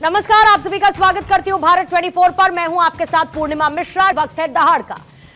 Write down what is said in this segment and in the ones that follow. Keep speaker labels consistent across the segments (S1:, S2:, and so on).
S1: नमस्कार, आप सभी का स्वागत करती हूं भारत 24 पर। मैं हूं आपके साथ पूर्णिमा मिश्रा। वक्त है दहाड़ का।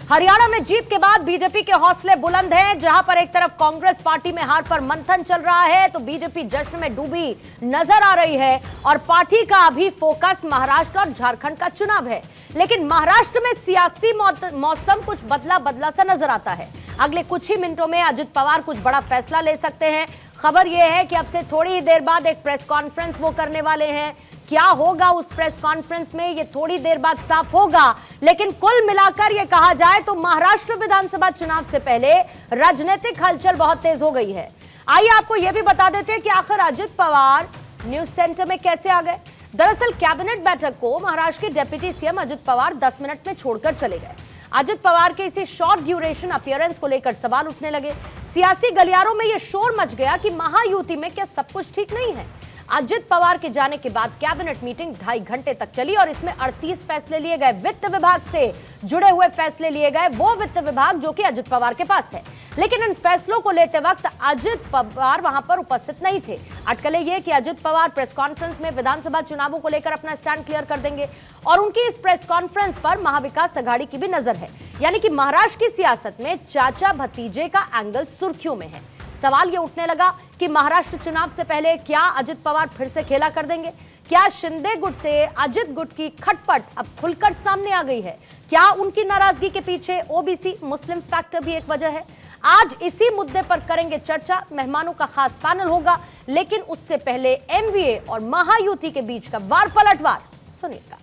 S1: हरियाणा में जीत के बाद बीजेपी के हौसले बुलंद हैं। जहां पर एक तरफ कांग्रेस पार्टी में हार पर मंथन चल रहा है, तो बीजेपी जश्न में डूबी नजर आ रही है और पार्टी का अभी फोकस महाराष्ट्र और झारखंड का चुनाव है। लेकिन महाराष्ट्र में सियासी मौसम कुछ बदला बदला सा नजर आता है। अगले कुछ ही मिनटों में अजित पवार कुछ बड़ा फैसला ले सकते हैं। खबर यह है कि अब से थोड़ी ही देर बाद एक प्रेस कॉन्फ्रेंस वो करने वाले हैं। क्या होगा उस प्रेस कॉन्फ्रेंस में, ये थोड़ी देर बाद साफ होगा। लेकिन कुल मिलाकर ये कहा जाए तो महाराष्ट्र विधानसभा चुनाव से पहले राजनीतिक हलचल बहुत तेज हो गई है। आइए आपको यह भी बता देते हैं कि आखिर अजित पवार न्यूज सेंटर में कैसे आ गए। दरअसल कैबिनेट बैठक को महाराष्ट्र के deputy CM Ajit Pawar 10 minute में छोड़कर चले गए। अजित पवार के इसी शॉर्ट ड्यूरेशन अपीयरेंस को लेकर सवाल उठने लगे। सियासी गलियारों में यह शोर मच गया कि महायुति में क्या सब कुछ ठीक नहीं है। अजित पवार के जाने के बाद कैबिनेट मीटिंग 2.5 घंटे तक चली और इसमें 38 फैसले लिए गए। वित्त विभाग से जुड़े हुए फैसले लिए गए, वो वित्त विभाग जो कि अजित पवार के पास है। लेकिन इन फैसलों को लेते वक्त अजित पवार वहां पर उपस्थित नहीं थे। अटकलें ये कि अजित पवार प्रेस कॉन्फ्रेंस में विधानसभा चुनावों को लेकर अपना स्टैंड क्लियर कर देंगे और उनकी इस प्रेस कॉन्फ्रेंस पर महाविकास अघाड़ी की भी नजर है। यानी कि महाराष्ट्र की सियासत में चाचा भतीजे का एंगल सुर्खियों में है। सवाल ये उठने लगा कि महाराष्ट्र चुनाव से पहले क्या अजित पवार फिर से खेला कर देंगे। क्या शिंदे गुट से अजित गुट की खटपट अब खुलकर सामने आ गई है। क्या उनकी नाराजगी के पीछे ओबीसी मुस्लिम फैक्टर भी एक वजह है। आज इसी मुद्दे पर करेंगे चर्चा। मेहमानों का खास पैनल होगा, लेकिन उससे पहले एमवीए और महायुति के बीच का वार पलटवार सुनिएगा।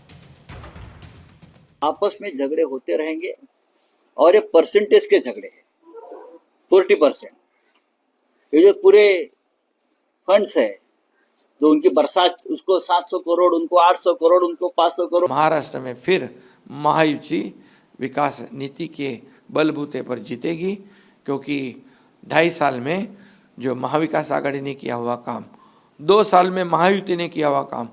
S2: आपस में झगड़े होते रहेंगे और ये परसेंटेज के झगड़े हैं। 40% ये जो पूरे फंड्स है, जो उनकी बरसात, उसको 700 करोड़, उनको 800 करोड़, उनको 500 करोड़।
S3: महाराष्ट्र में फिर महायुति विकास नीति के बलबूते पर जीतेगी, क्योंकि 2.5 साल में जो महाविकास आघाड़ी ने किया हुआ काम, 2 साल में महायुति ने किया हुआ काम,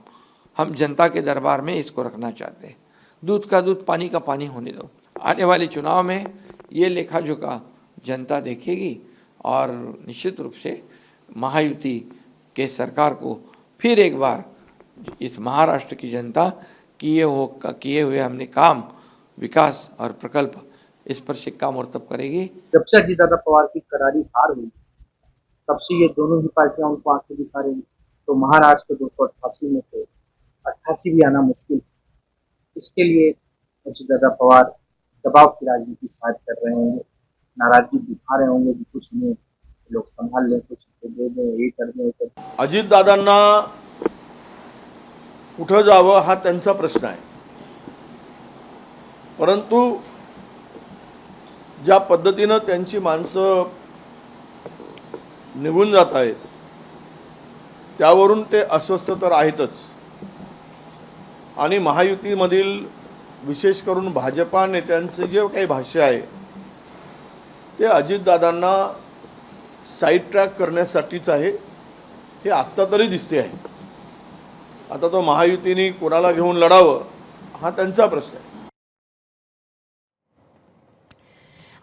S3: हम जनता के दरबार में इसको रखना चाहते हैं। दूध का दूध पानी का पानी होने दो। आने वाले चुनाव में ये लेखा जोखा जनता देखेगी और निश्चित रूप से महायुति के सरकार को फिर एक बार इस महाराष्ट्र की जनता किए हुए हमने काम, विकास और प्रकल्प, इस पर सिक्का मुर्तब करेगी।
S4: जब से अजितदादा पवार की करारी हार हुई, तब से ये दोनों ही पार्टियां उनको आंखें दिखा रही। तो महाराष्ट्र के 288 में से 88 भी आना मुश्किल। इसके लिए अजितदादा पवार दबाव की राजनीति शायद कर रहे होंगे, नाराजगी दिखा रहे होंगे कि कुछ नहीं, लोग संभाल लें, कुछ दे दें, ये कर दें।
S5: अजितदादांना कुठं जावं हा त्यांचा प्रश्न आहे, परंतु ज्या पद्धतीनं त्यांची माणसं निघून जात आहेत त्यावरून ते अस्वस्थ तर आहेतच। आणि महायुतीमधील विशेष करून भाजपा नेत्यांचे जे काही भाष्य आहे ते अजितदादांना साईड ट्रॅक करण्यासाठीच आहे, हे आत्ता तरी दिसते आहे। आता तो महायुतीने कोणाला घेऊन लढावं हा त्यांचा प्रश्न आहे।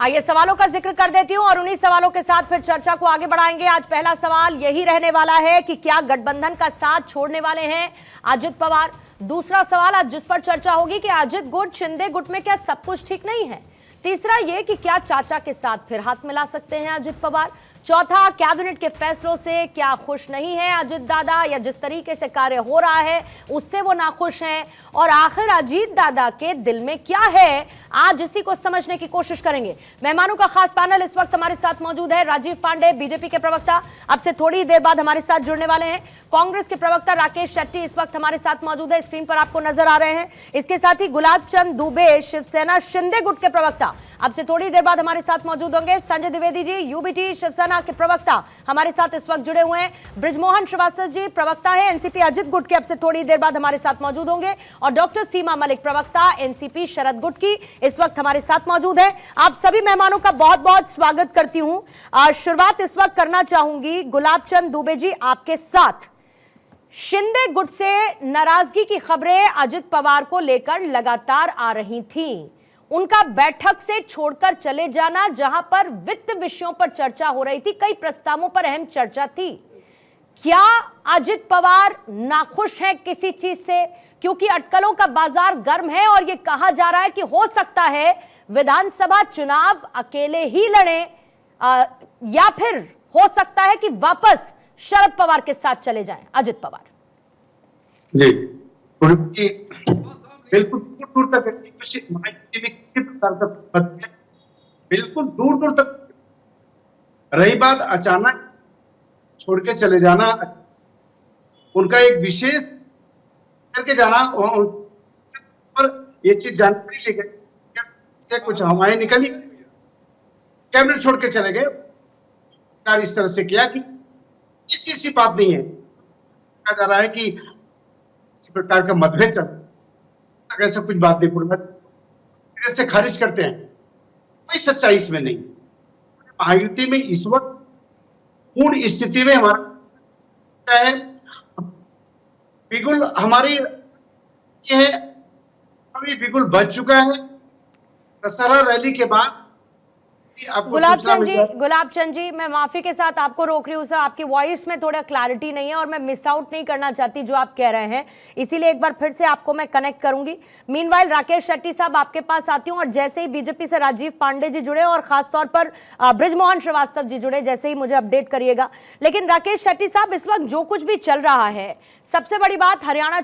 S1: आइए सवालों का जिक्र कर देती हूं और उन्हीं सवालों के साथ फिर चर्चा को आगे बढ़ाएंगे। आज पहला सवाल यही रहने वाला है कि क्या गठबंधन का साथ छोड़ने वाले हैं अजित पवार। दूसरा सवाल आज जिस पर चर्चा होगी कि अजित गुट शिंदे गुट में क्या सब कुछ ठीक नहीं है। तीसरा ये कि क्या चाचा के साथ फिर हाथ मिला सकते हैं अजित पवार। चौथा, कैबिनेट के फैसलों से क्या खुश नहीं है अजित दादा, या जिस तरीके से कार्य हो रहा है उससे वो नाखुश हैं। और आखिर अजित दादा के दिल में क्या है, आज इसी को समझने की कोशिश करेंगे। मेहमानों का खास पैनल इस वक्त हमारे साथ मौजूद है। राजीव पांडे बीजेपी के प्रवक्ता अब से थोड़ी देर बाद हमारे साथ जुड़ने वाले हैं। कांग्रेस के प्रवक्ता राकेश शेट्टी इस वक्त हमारे साथ मौजूद है, स्क्रीन पर आपको नजर आ रहे हैं। इसके साथ ही गुलाब चंद दुबे शिवसेना शिंदे गुट के प्रवक्ता अब से थोड़ी देर बाद हमारे साथ मौजूद होंगे। संजय द्विवेदी जी यूबीटी शिवसेना के प्रवक्ता हमारे साथ इस वक्त जुड़े हुए हैं। ब्रिजमोहन श्रीवास्तव जी प्रवक्ता है एनसीपी अजित गुट के, अब से थोड़ी देर बाद हमारे साथ मौजूद होंगे। और डॉक्टर सीमा मलिक प्रवक्ता एनसीपी शरद गुट की इस वक्त हमारे साथ मौजूद है। आप सभी मेहमानों का बहुत बहुत स्वागत करती हूं। शुरुआत इस वक्त करना चाहूंगी गुलाब चंद दुबे जी आपके साथ। शिंदे गुट से नाराजगी की खबरें अजित पवार को लेकर लगातार आ रही थीं। उनका बैठक से छोड़कर चले जाना, जहां पर वित्त विषयों पर चर्चा हो रही थी, कई प्रस्तावों पर अहम चर्चा थी। क्या अजित पवार नाखुश हैं किसी चीज से? क्योंकि अटकलों का बाजार गर्म है और यह कहा जा रहा है कि हो सकता है विधानसभा चुनाव अकेले ही लड़े, या फिर हो सकता है कि वापस शरद पवार के साथ चले जाएं अजित पवार।
S6: जी बिल्कुल दूर दूर तक किसी प्रकार का बिल्कुल दूर दूर तक। रही बात अचानक छोड़ के चले जाना, उनका एक विशेष करके जाना, पर ये चीज जानकारी ले गई से कुछ हवाएं निकली, कैबिनेट छोड़ के चले गए। इस तरह से किया कि ऐसी बात नहीं है, कहा जा रहा है कि इस प्रकार का मतभेद चल, ऐसा कुछ बात नहीं, पूर्ण से खारिज करते हैं, कोई सच्चाई इसमें नहीं। महायुति में इस वक्त पूर्ण स्थिति में हमारा है, बिगुल हमारी ये है, अभी बिगुल बच चुका है। दशहरा रैली के बाद
S1: गुलाबचंद जी, मैं माफी के साथ आपको रोक रही हूँ सर, आपकी वॉइस में थोड़ा क्लैरिटी नहीं है और मैं मिस आउट नहीं करना चाहती जो आप कह रहे हैं, इसीलिए एक बार फिर से आपको मैं कनेक्ट करूंगी। मीनवाइल राकेश शेट्टी साहब आपके पास आती हूँ, और जैसे ही बीजेपी से राजीव पांडे जी जुड़े और खासतौर पर बृजमोहन श्रीवास्तव जी जुड़े, जैसे ही मुझे अपडेट करिएगा। लेकिन राकेश शेट्टी साहब, इस वक्त जो कुछ भी चल रहा है, सबसे बड़ी बात हरियाणा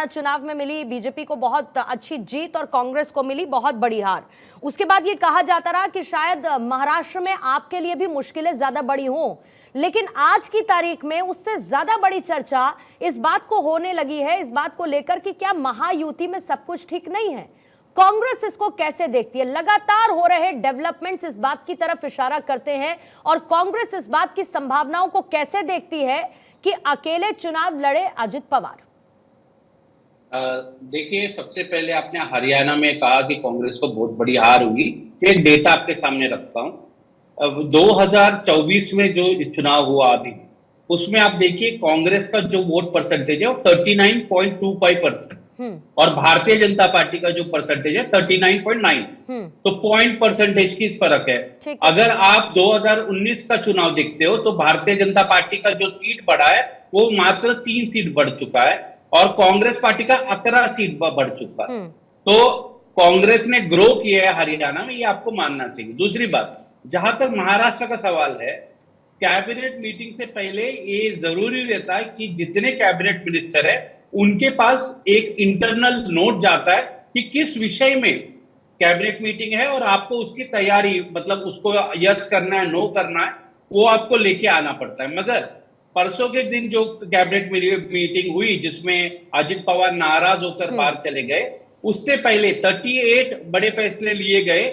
S1: चुनाव में मिली बीजेपी को बहुत अच्छी जीत और कांग्रेस को मिली बहुत बड़ी हार। उसके बाद ये कहा जाता रहा कि शायद महाराष्ट्र में आपके लिए भी मुश्किलें ज्यादा बड़ी हों, लेकिन आज की तारीख में उससे ज्यादा बड़ी चर्चा इस बात को होने लगी है, इस बात को लेकर कि क्या महायुति में सब कुछ ठीक नहीं है। कांग्रेस इसको कैसे देखती है? लगातार हो रहे डेवलपमेंट्स इस बात की तरफ इशारा करते हैं, और कांग्रेस इस बात की संभावनाओं को कैसे देखती है कि अकेले चुनाव लड़े अजित पवार?
S7: देखिए, सबसे पहले आपने हरियाणा में कहा कि कांग्रेस को बहुत बड़ी हार हुई। एक डेटा आपके सामने रखता हूं, अब 2024 में जो चुनाव हुआ अभी, उसमें आप देखिए कांग्रेस का जो वोट परसेंटेज है वो 39.25%, और भारतीय जनता पार्टी का जो परसेंटेज है 39.9। तो पॉइंट परसेंटेज की फर्क है। अगर आप 2019 का चुनाव देखते हो तो भारतीय जनता पार्टी का जो सीट बढ़ा है वो मात्र 3 सीट बढ़ चुका है, और कांग्रेस पार्टी का 11 सीट बढ़ चुका है। तो कांग्रेस ने ग्रो किया है हरियाणा में, ये आपको मानना चाहिए। दूसरी बात, जहां तक महाराष्ट्र का सवाल है, कैबिनेट मीटिंग से पहले ये जरूरी रहता है कि जितने कैबिनेट मिनिस्टर है उनके पास एक इंटरनल नोट जाता है कि किस विषय में कैबिनेट मीटिंग है, और आपको उसकी तैयारी, मतलब उसको यस करना है, नो करना है, वो आपको लेके आना पड़ता है। मगर परसों के दिन जो कैबिनेट मीटिंग हुई जिसमें अजित पवार नाराज होकर बाहर चले गए, उससे पहले 38 बड़े फैसले लिए गए।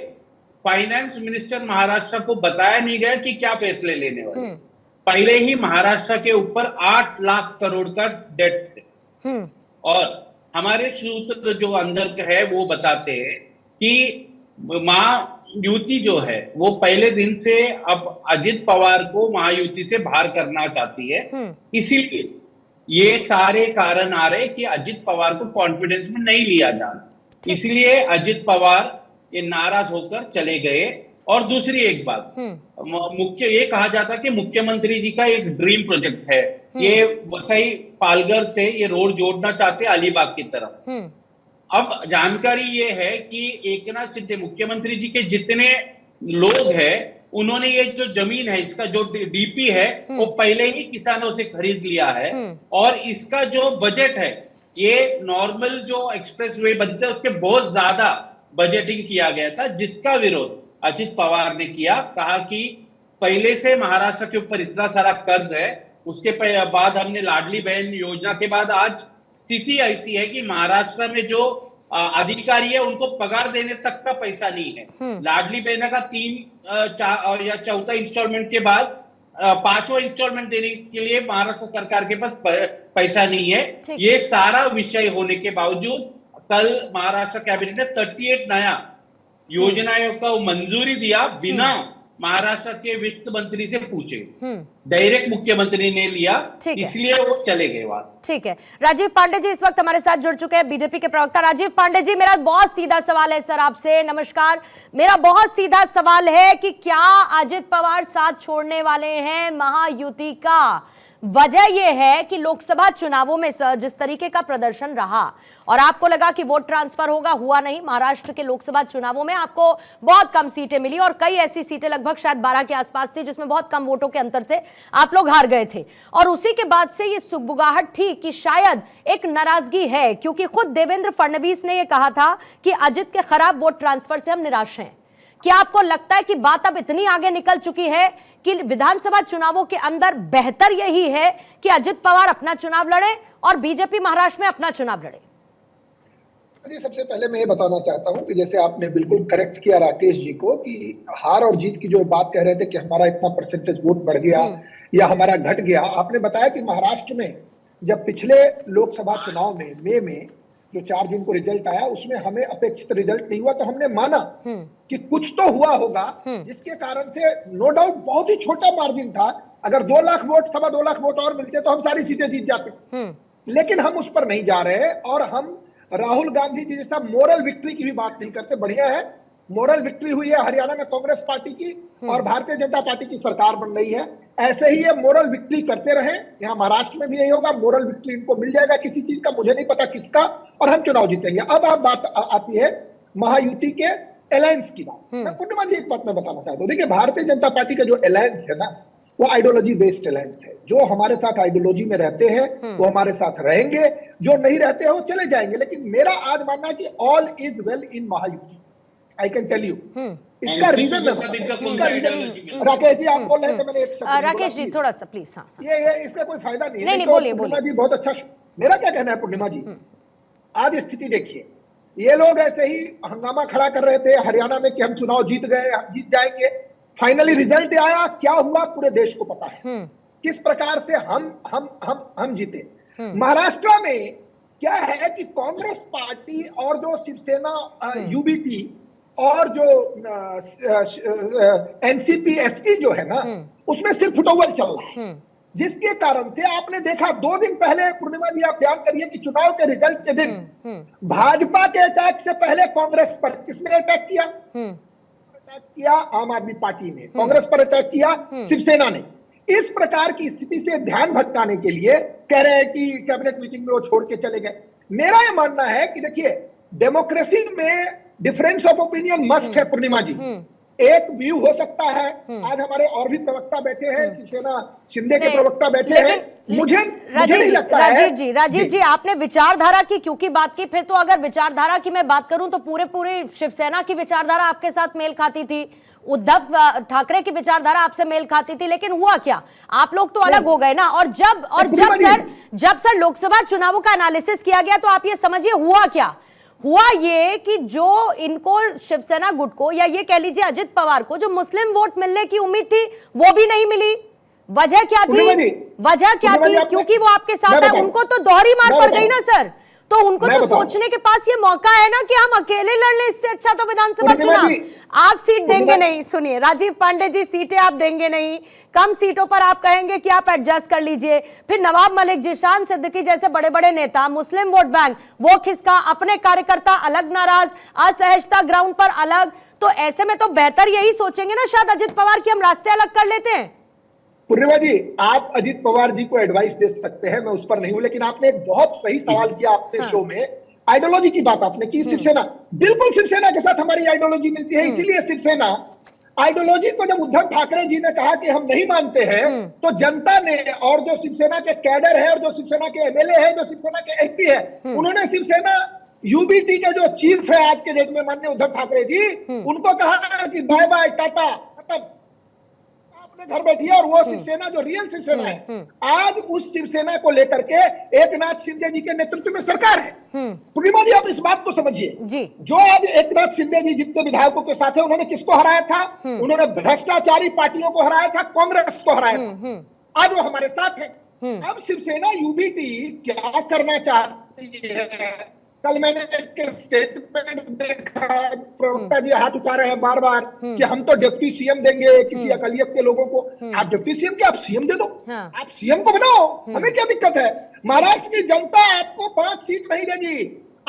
S7: फाइनेंस मिनिस्टर महाराष्ट्र को बताया नहीं गया कि क्या फैसले लेने वाले। पहले ही महाराष्ट्र के ऊपर 8 लाख करोड़ का डेट है, और हमारे सूत्र जो अंदर है वो बताते हैं कि महायुति जो है वो पहले दिन से अब अजित पवार को महायुति से बाहर करना चाहती है। इसीलिए ये सारे कारण आ रहे कि अजित पवार को कॉन्फिडेंस में नहीं लिया जाना, इसलिए अजित पवार ये नाराज होकर चले गए। और दूसरी एक बात, ये कहा जाता है कि मुख्यमंत्री जी का एक ड्रीम प्रोजेक्ट है, ये वसई पालघर से ये रोड जोड़ना चाहते हैं अलीबाग की तरफ। अब जानकारी ये है कि एकनाथ शिंदे मुख्यमंत्री जी के जितने लोग हैं, उन्होंने ये जो जमीन है, इसका जो डीपी है वो पहले ही किसानों से खरीद लिया है, और इसका जो बजट है, ये नॉर्मल जो एक्सप्रेसवे बनते हैं उसके बहुत ज्यादा बजटिंग किया गया था, जिसका विरोध अजित पवार ने किया। कहा कि पहले से महाराष्ट्र के ऊपर इतना सारा कर्ज है, उसके बाद हमने लाडली बहन योजना के बाद आज स्थिति ऐसी है कि महाराष्ट्र में जो अधिकारी है उनको पगार देने तक का पैसा नहीं है। लाडली बहन का 3 या चौथा इंस्टॉलमेंट के बाद 5वां इंस्टॉलमेंट देने के लिए महाराष्ट्र सरकार के पास पैसा नहीं है। ये सारा विषय होने के बावजूद कल महाराष्ट्र कैबिनेट ने 38 नया योजनाओं का मंजूरी दिया, बिना महाराष्ट्र के वित्त मंत्री से पूछे, डायरेक्ट मुख्यमंत्री ने लिया, इसलिए वो चले गए वहां से। ठीक है,
S1: राजीव पांडे जी इस वक्त हमारे साथ जुड़ चुके हैं, बीजेपी के प्रवक्ता। राजीव पांडे जी, मेरा बहुत सीधा सवाल है सर आपसे। नमस्कार, मेरा बहुत सीधा सवाल है कि क्या अजित पवार साथ छोड़ने वाले हैं महायुति का? वजह यह है कि लोकसभा चुनावों में सर जिस तरीके का प्रदर्शन रहा और आपको लगा कि वोट ट्रांसफर होगा, हुआ नहीं। महाराष्ट्र के लोकसभा चुनावों में आपको बहुत कम सीटें मिली और कई ऐसी सीटें लगभग शायद 12 के आसपास थी जिसमें बहुत कम वोटों के अंतर से आप लोग हार गए थे। और उसी के बाद से ये सुगबुगाहट थी कि शायद एक नाराजगी है, क्योंकि खुद देवेंद्र फडणवीस ने यह कहा था कि अजित के खराब वोट ट्रांसफर से हम निराश हैं। क्या आपको लगता है कि बात अब इतनी आगे निकल चुकी है कि विधानसभा चुनावों के अंदर बेहतर यही है कि अजित पवार अपना चुनाव लड़े और बीजेपी महाराष्ट्र में अपना चुनाव लड़े?
S8: जी, सबसे पहले मैं ये बताना चाहता हूं कि जैसे आपने बिल्कुल करेक्ट किया राकेश जी को कि हार और जीत की जो बात कह रहे थे कि हमारा इतना परसेंटेज वोट बढ़ गया या हमारा घट गया, आपने बताया कि महाराष्ट्र में जब पिछले लोकसभा चुनाव में मई में जो 4 जून को रिजल्ट आया उसमें हमें अपेक्षित रिजल्ट नहीं हुआ, तो हमने माना कि कुछ तो हुआ होगा जिसके कारण से नो डाउट बहुत ही छोटा मार्जिन था। अगर 2 लाख वोट 2.25 लाख वोट और मिलते तो हम सारी सीटें जीत जाते, लेकिन हम उस पर नहीं जा रहे और हम राहुल गांधी जी जैसा मोरल विक्ट्री की भी बात नहीं करते। बढ़िया है, मोरल विक्ट्री हुई है हरियाणा में कांग्रेस पार्टी की और भारतीय जनता पार्टी की सरकार बन रही है। ऐसे ही ये मोरल विक्ट्री करते रहे, यहाँ महाराष्ट्र में भी यही होगा, मोरल विक्ट्री इनको मिल जाएगा किसी चीज का, मुझे नहीं पता किसका, और हम चुनाव जीतेंगे। अब आप बात आती है महायुति के अलायंस की बात। मैं पूर्णिमा जी एक बात मैं बताना चाहता हूँ, देखिए भारतीय जनता पार्टी का जो अलायंस है ना वो आइडियोलॉजी बेस्ड अलायंस है। जो हमारे साथ आइडियोलॉजी में रहते हैं वो हमारे साथ रहेंगे, जो नहीं रहते हैं वो चले जाएंगे। लेकिन मेरा आज मानना है कि all is well in Mahayuti, I can tell you. इसका रीजन राकेश जी आप बोल रहे थे, मैंने एक शब्द
S1: राकेश जी थोड़ा सा प्लीज। हाँ,
S8: ये इसका कोई फायदा नहीं है।
S1: नहीं, बोलिए
S8: पूर्णिमा जी बहुत अच्छा। मेरा क्या कहना है पूर्णिमा जी, आज स्थिति देखिए, ये लोग ऐसे ही हंगामा खड़ा कर रहे थे हरियाणा में कि हम चुनाव जीत गए, हम जीत जाएंगे। फाइनली रिजल्ट आया, क्या हुआ पूरे देश को पता है किस प्रकार से हम जीते। महाराष्ट्र में क्या है कि कांग्रेस पार्टी और जो शिवसेना यूबीटी और जो एनसीपी एसपी जो है ना उसमें सिर्फ फुटबॉल चल रहा है, जिसके कारण से आपने देखा 2 दिन पहले पूर्णिमा जी आप ध्यान करिए कि चुनाव के रिजल्ट के दिन भाजपा के अटैक से पहले कांग्रेस पर किसने अटैक किया? अटैक किया आम आदमी पार्टी ने, कांग्रेस पर अटैक किया शिवसेना ने। इस प्रकार की स्थिति से ध्यान भटकाने के लिए कह रहे हैं कि कैबिनेट मीटिंग में वो छोड़ के चले गए। मेरा यह मानना है कि देखिए डेमोक्रेसी में डिफरेंस ऑफ ओपिनियन मस्ट है पूर्णिमा जी। एक व्यू हो सकता है, आज हमारे और भी प्रवक्ता बैठे हैं, शिवसेना शिंदे के प्रवक्ता बैठे हैं, मुझे नहीं लगता है।
S1: राजीव जी आपने विचारधारा की क्योंकि बात की, फिर तो अगर विचारधारा की मैं बात करूं तो पूरे शिवसेना की विचारधारा आपके साथ मेल खाती थी, उद्धव ठाकरे की विचारधारा आपसे मेल खाती थी, लेकिन हुआ क्या? आप लोग तो अलग हो गए ना। और जब सर लोकसभा चुनावों का एनालिसिस किया गया तो आप ये समझिए हुआ क्या? हुआ ये कि जो इनको शिवसेना गुट को या ये कह लीजिए अजित पवार को जो मुस्लिम वोट मिलने की उम्मीद थी वो भी नहीं मिली। वजह क्या थी? क्योंकि वो आपके साथ है, उनको तो दोहरी मार पड़ गई ना सर। तो उनको तो सोचने के पास ये मौका है ना कि हम अकेले लड़ ले, इससे अच्छा तो विधानसभा चुनाव। आप सीट देंगे नहीं, सुनिए राजीव पांडे जी, सीटें आप देंगे नहीं, कम सीटों पर आप कहेंगे कि आप एडजस्ट कर लीजिए। फिर नवाब मलिक, जिशान सिद्दीकी जैसे बड़े बड़े नेता, मुस्लिम वोट बैंक वो खिसका, अपने कार्यकर्ता अलग नाराज, असहजता ग्राउंड पर अलग। तो ऐसे में तो बेहतर यही सोचेंगे ना शायद अजित पवार की हम रास्ते अलग कर लेते हैं।
S8: पूर्णिमा जी आप अजित पवार जी को एडवाइस दे सकते हैं, मैं उस पर नहीं हूं, लेकिन आपने एक बहुत सही सवाल किया अपने शो में। आइडियोलॉजी की बात आपने की, शिवसेना, बिल्कुल शिवसेना के साथ हमारी आइडियोलॉजी मिलती है। इसीलिए शिवसेना आइडियोलॉजी को जब उद्धव ठाकरे जी ने कहा कि हम नहीं मानते हैं तो जनता ने और जो शिवसेना के कैडर है और जो शिवसेना के एमएलए है, जो शिवसेना के एमपी है, उन्होंने शिवसेना यूबीटी के जो चीफ है आज के डेट में माननीय उद्धव ठाकरे जी, उनको कहा कि बाय बाय टाटा, मतलब घर बैठी है। और वो शिवसेना जो रियल शिवसेना है, आज उस शिवसेना को लेकर के एकनाथ शिंदे जी के नेतृत्व में सरकार है। पूर्णिमा जी आप इस बात को समझिए, जो आज एकनाथ शिंदे जी जितने विधायकों के साथ है, उन्होंने किसको हराया था? उन्होंने भ्रष्टाचारी पार्टियों को हराया था, कांग्रेस को हराया था। आज वो हमारे साथ है। अब शिवसेना यूबीटी क्या करना चाहती है? कल मैंने एक स्टेटमेंट देखा, प्रवक्ता जी हाथ उठा रहे हैं बार बार कि हम तो डिप्टी सीएम देंगे किसी अकलियत के लोगों को। आप डिप्टी सीएम के आप सीएम दे दो, आप सीएम को बनाओ, हमें क्या दिक्कत है? महाराष्ट्र की जनता आपको 5 सीट नहीं देगी,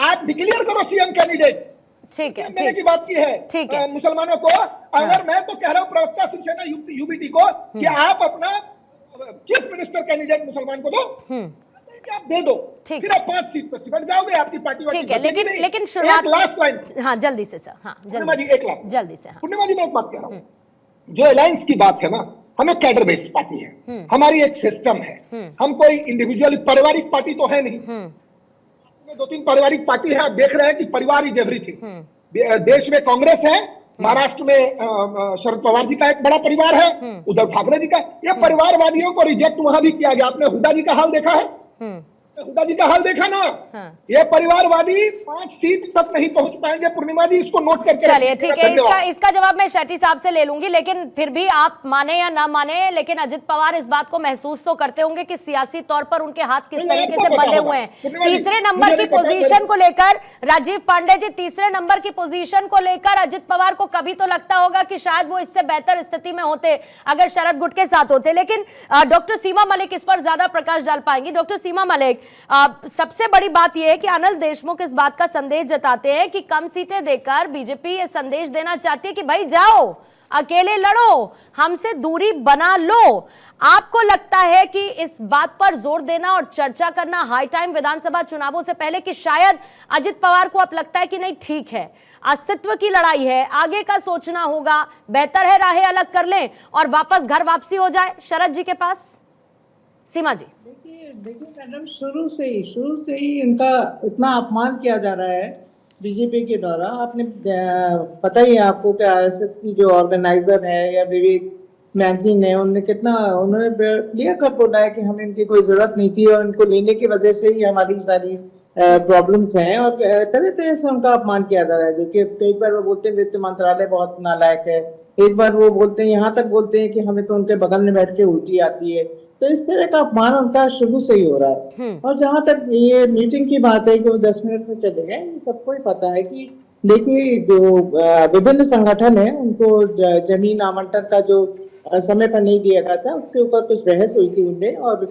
S8: आप डिक्लेयर करो सीएम कैंडिडेट।
S1: ठीक है,
S8: मैंने की बात की है मुसलमानों को। अगर मैं तो कह रहा हूं प्रवक्ता शिवसेना यूबीटी को कि आप अपना चीफ मिनिस्टर कैंडिडेट मुसलमान को दो, कि आप दे दो,
S1: ठीक।
S8: फिर आप 5 सीट पर सिमट जाओगे, आपकी पार्टी वार्टी
S1: ठीक है,
S8: बचेगी नहीं।
S1: लेकिन शुरुआत
S8: एक लास्ट लाइन,
S1: हाँ जल्दी से सर, हाँ
S8: पूर्णिमा जी,
S1: जल्दी
S8: एक लास्ट
S1: जल्दी से, हाँ
S8: पूर्णिमा जी, मैं एक बात कह रहा हूँ, जो अलायंस की बात है ना, हम एक कैडर बेस्ड पार्टी है, हमारी एक सिस्टम है, हम कोई इंडिविजुअली पारिवारिक पार्टी तो है नहीं। 2-3 पारिवारिक पार्टी है, आप देख रहे हैं कि परिवार इज एवरीथिंग। देश में कांग्रेस है, महाराष्ट्र में शरद पवार जी का एक बड़ा परिवार है, उद्धव ठाकरे जी का, ये परिवारवादियों को रिजेक्ट वहां भी किया गया। आपने हुड्डा जी का हाल देखा है, हुड्डा जी का हाल देखा ना, ये परिवारवादी 5 सीट तक नहीं पहुंच पाएंगे। पूर्णिमा जी, इसको नोट करके
S1: चलिए ठीक है, इसका जवाब मैं शेट्टी साहब से ले लूंगी, लेकिन फिर भी आप माने या ना माने, लेकिन अजित पवार इस बात को महसूस तो करते होंगे कि सियासी तौर पर उनके हाथ किस तरीके से बंधे हुए हैं। तीसरे नंबर की पोजीशन को लेकर राजीव पांडे जी, तीसरे नंबर की पोजीशन को लेकर अजित पवार को कभी तो लगता होगा कि शायद वो इससे बेहतर स्थिति में होते अगर शरद गुट के साथ होते, लेकिन डॉक्टर सीमा मलिक इस पर ज्यादा प्रकाश डाल पाएंगी। डॉक्टर सीमा मलिक, सबसे बड़ी बात यह है कि अनिल देशमुख इस बात का संदेश जताते हैं कि कम सीटें देकर बीजेपी ये संदेश देना चाहती है कि भाई जाओ, अकेले लड़ो, हमसे दूरी बना लो। आपको लगता है कि इस बात पर जोर देना और चर्चा करना हाई टाइम विधानसभा चुनावों से पहले कि शायद अजित पवार को अब लगता है कि नहीं ठीक है, अस्तित्व की लड़ाई है, आगे का सोचना होगा, बेहतर है राहें अलग कर लें और वापस घर वापसी हो जाए शरद जी के पास? सीमा जी,
S9: देखिए मैडम, शुरू से ही इनका इतना अपमान किया जा रहा है बीजेपी के द्वारा। आपने पता ही है आपको कि आरएसएस की जो ऑर्गेनाइजर है या विवेक मैगजीन है, उन्होंने क्लियर कट बोला है कि हमें इनकी कोई जरूरत नहीं थी और इनको लेने की वजह से ही हमारी सारी प्रॉब्लम्स हैं, और तरह तरह से उनका अपमान किया जा रहा है। देखिए, कई बार वो बोलते हैं वित्त मंत्रालय बहुत नालायक है, एक बार वो बोलते हैं, यहाँ तक बोलते हैं कि हमें तो उनके बगल में बैठ के उल्टी आती है। तो इस तरह का अपमान उनका शुरू से ही हो रहा है। और जहां तक ये मीटिंग की बात है कि वो 10 मिनट में चले गए, ये सबको ही पता है कि देखिए जो विभिन्न संगठन है उनको जमीन आवंटन का जो समय पर नहीं दिया गया था, उसके ऊपर कुछ बहस हुई थी उनमें। और